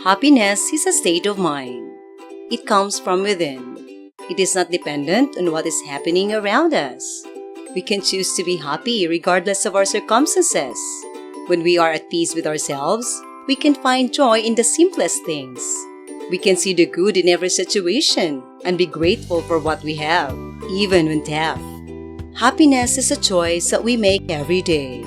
Happiness is a state of mind. It comes from within. It is not dependent on what is happening around us. We can choose to be happy regardless of our circumstances. When we are at peace with ourselves, we can find joy in the simplest things. We can see the good in every situation and be grateful for what we have, even when tough. Happiness is a choice that we make every day.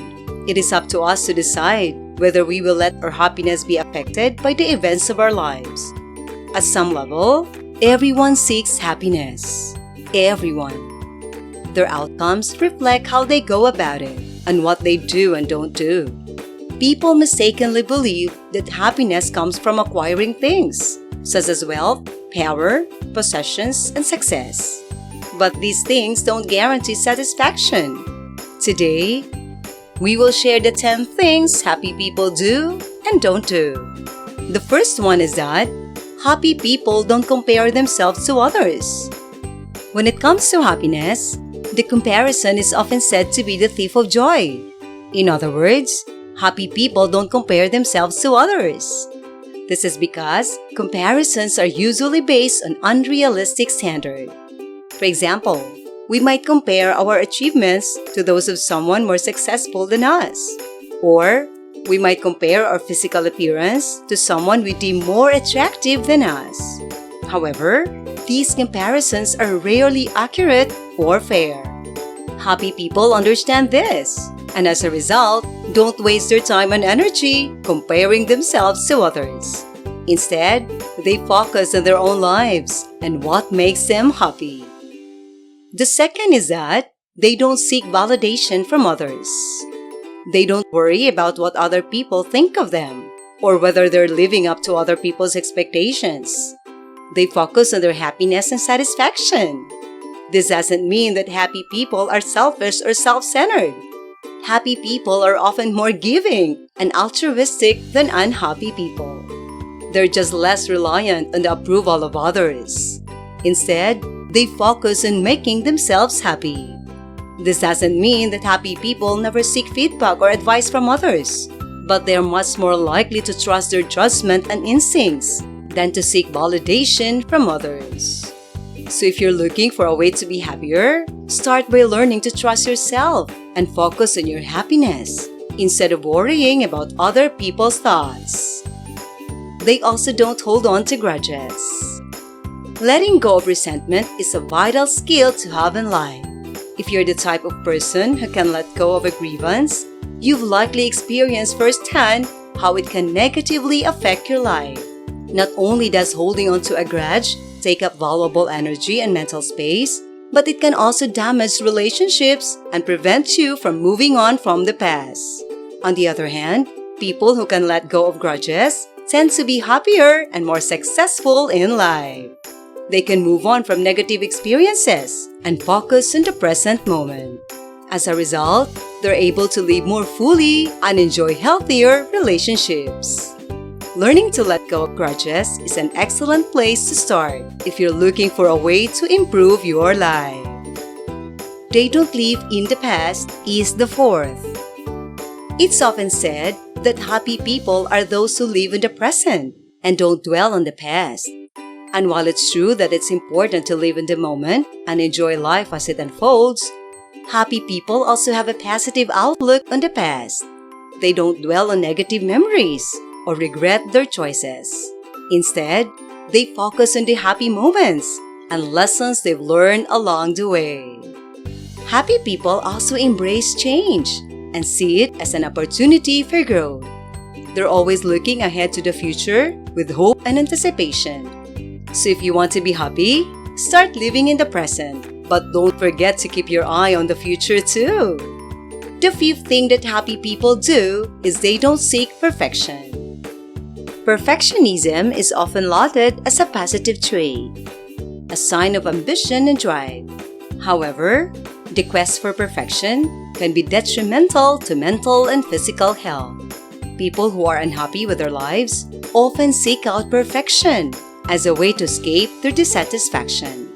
It is up to us to decide whether we will let our happiness be affected by the events of our lives. At some level, everyone seeks happiness. Everyone. Their outcomes reflect how they go about it and what they do and don't do. People mistakenly believe that happiness comes from acquiring things, such as wealth, power, possessions, and success. But these things don't guarantee satisfaction. Today, we will share the 10 things happy people do and don't do. The first one is that happy people don't compare themselves to others. When it comes to happiness, the comparison is often said to be the thief of joy. In other words, happy people don't compare themselves to others. This is because comparisons are usually based on unrealistic standards. For example, we might compare our achievements to those of someone more successful than us. Or, we might compare our physical appearance to someone we deem more attractive than us. However, these comparisons are rarely accurate or fair. Happy people understand this, and as a result, don't waste their time and energy comparing themselves to others. Instead, they focus on their own lives and what makes them happy. The second is that they don't seek validation from others. They don't worry about what other people think of them or whether they're living up to other people's expectations. They focus on their happiness and satisfaction. This doesn't mean that happy people are selfish or self-centered. Happy people are often more giving and altruistic than unhappy people. They're just less reliant on the approval of others. Instead, they focus on making themselves happy. This doesn't mean that happy people never seek feedback or advice from others, but they are much more likely to trust their judgment and instincts than to seek validation from others. So if you're looking for a way to be happier, start by learning to trust yourself and focus on your happiness instead of worrying about other people's thoughts. They also don't hold on to grudges. Letting go of resentment is a vital skill to have in life. If you're the type of person who can let go of a grievance, you've likely experienced firsthand how it can negatively affect your life. Not only does holding on to a grudge take up valuable energy and mental space, but it can also damage relationships and prevent you from moving on from the past. On the other hand, people who can let go of grudges tend to be happier and more successful in life. They can move on from negative experiences and focus on the present moment. As a result, they're able to live more fully and enjoy healthier relationships. Learning to let go of grudges is an excellent place to start if you're looking for a way to improve your life. They don't live in the past is the fourth. It's often said that happy people are those who live in the present and don't dwell on the past. And while it's true that it's important to live in the moment and enjoy life as it unfolds, happy people also have a positive outlook on the past. They don't dwell on negative memories or regret their choices. Instead, they focus on the happy moments and lessons they've learned along the way. Happy people also embrace change and see it as an opportunity for growth. They're always looking ahead to the future with hope and anticipation. So if you want to be happy, start living in the present, but don't forget to keep your eye on the future too. The fifth thing that happy people do is they don't seek perfection. Perfectionism is often lauded as a positive trait, a sign of ambition and drive. However, the quest for perfection can be detrimental to mental and physical health. People who are unhappy with their lives often seek out perfection as a way to escape their dissatisfaction.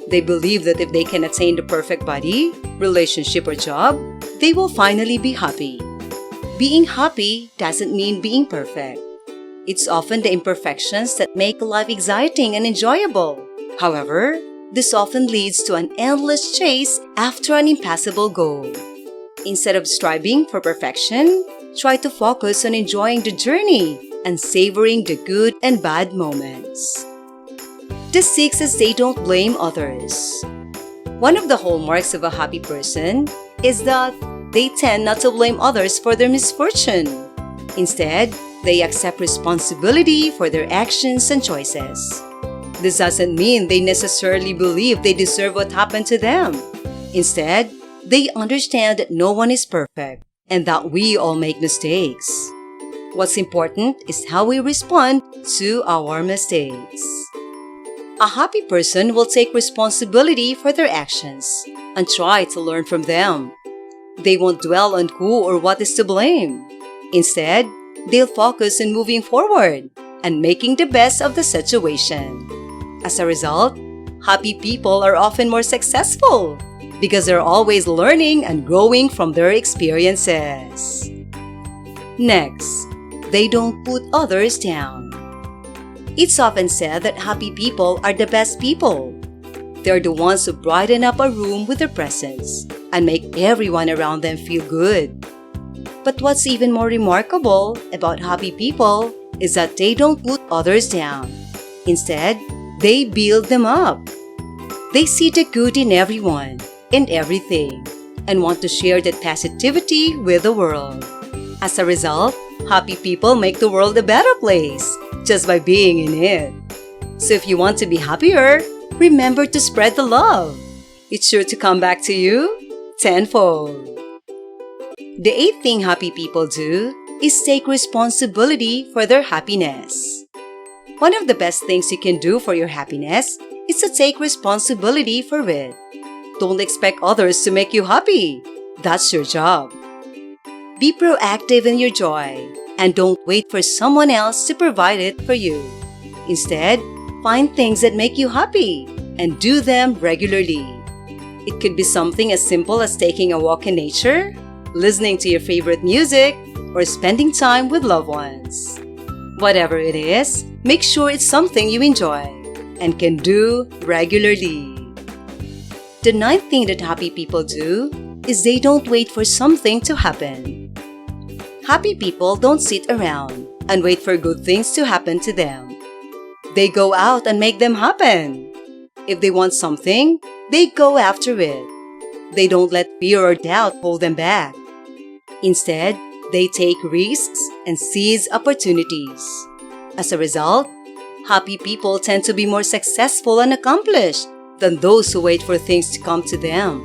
They believe that if they can attain the perfect body, relationship, or job, they will finally be happy. Being happy doesn't mean being perfect. It's often the imperfections that make life exciting and enjoyable. However, this often leads to an endless chase after an impassable goal. Instead of striving for perfection, try to focus on enjoying the journey and savoring the good and bad moments. The sixth is they don't blame others. One of the hallmarks of a happy person is that they tend not to blame others for their misfortune. Instead, they accept responsibility for their actions and choices. This doesn't mean they necessarily believe they deserve what happened to them. Instead, they understand that no one is perfect and that we all make mistakes. What's important is how we respond to our mistakes. A happy person will take responsibility for their actions and try to learn from them. They won't dwell on who or what is to blame. Instead, they'll focus on moving forward and making the best of the situation. As a result, happy people are often more successful because they're always learning and growing from their experiences. Next, they don't put others down. It's often said that happy people are the best people. They're the ones who brighten up a room with their presence and make everyone around them feel good. But what's even more remarkable about happy people is that they don't put others down. Instead, they build them up. They see the good in everyone and everything and want to share that positivity with the world. As a result, happy people make the world a better place just by being in it. So if you want to be happier, remember to spread the love. It's sure to come back to you tenfold. The eighth thing happy people do is take responsibility for their happiness. One of the best things you can do for your happiness is to take responsibility for it. Don't expect others to make you happy. That's your job. Be proactive in your joy and don't wait for someone else to provide it for you. Instead, find things that make you happy and do them regularly. It could be something as simple as taking a walk in nature, listening to your favorite music, or spending time with loved ones. Whatever it is, make sure it's something you enjoy and can do regularly. The ninth thing that happy people do is they don't wait for something to happen. Happy people don't sit around and wait for good things to happen to them. They go out and make them happen. If they want something, they go after it. They don't let fear or doubt hold them back. Instead, they take risks and seize opportunities. As a result, happy people tend to be more successful and accomplished than those who wait for things to come to them.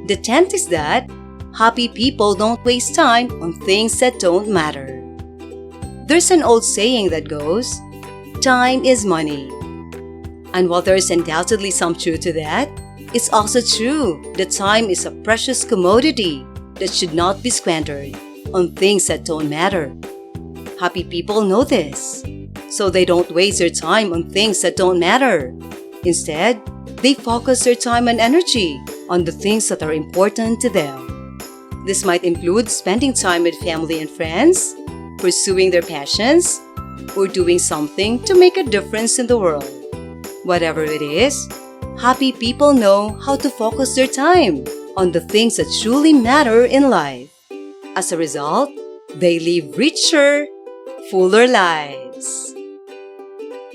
The 10th is that happy people don't waste time on things that don't matter. There's an old saying that goes, "Time is money." And while there's undoubtedly some truth to that, it's also true that time is a precious commodity that should not be squandered on things that don't matter. Happy people know this, so they don't waste their time on things that don't matter. Instead, they focus their time and energy on the things that are important to them. This might include spending time with family and friends, pursuing their passions, or doing something to make a difference in the world. Whatever it is, happy people know how to focus their time on the things that truly matter in life. As a result, they live richer, fuller lives.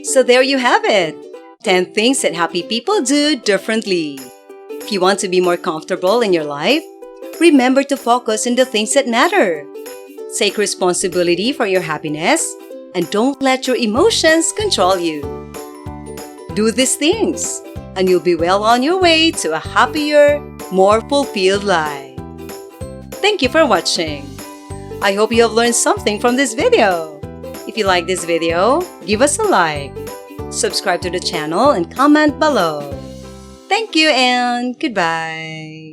So there you have it, 10 things that happy people do differently. If you want to be more comfortable in your life, remember to focus on the things that matter. Take responsibility for your happiness and don't let your emotions control you. Do these things and you'll be well on your way to a happier, more fulfilled life. Thank you for watching. I hope you have learned something from this video. If you like this video, give us a like, subscribe to the channel, and comment below. Thank you and goodbye.